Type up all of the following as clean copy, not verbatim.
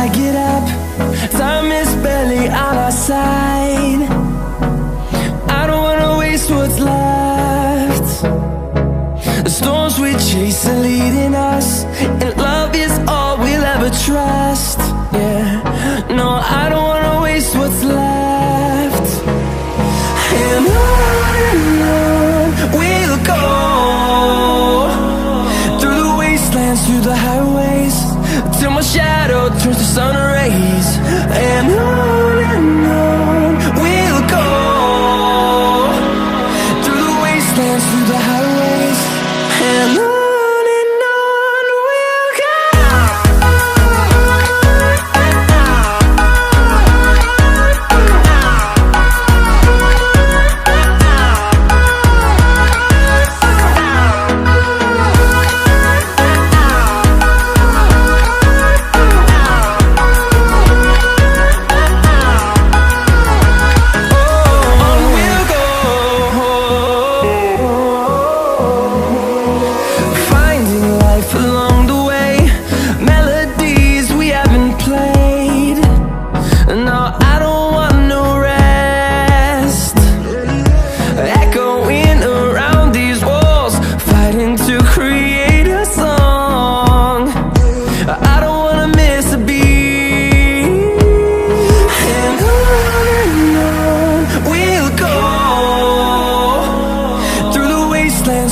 I get up, time is barely on our side. I don't wanna waste what's left. The storms we chase are leading us, and love is all we'll ever trust. Yeah, no, I don't wanna waste what's left. And on we'll go, through the wastelands, through the highways, till my shadow turns to sun rays. And on we'll go, through the wastelands, through the highways, and on.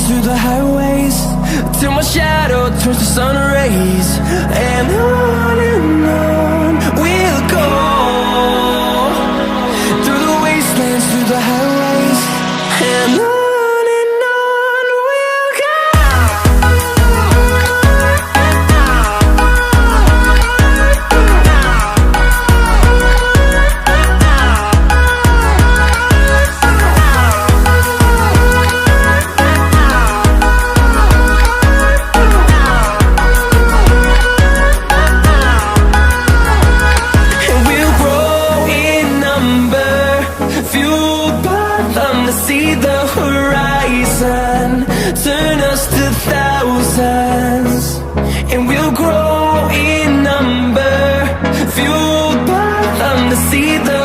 Through the highways, till my shadow turns to sun rays. And on we'll go, through the wastelands, through the highways, and on. See the horizon turn us to thousands, and we'll grow in number, fueled by them to see the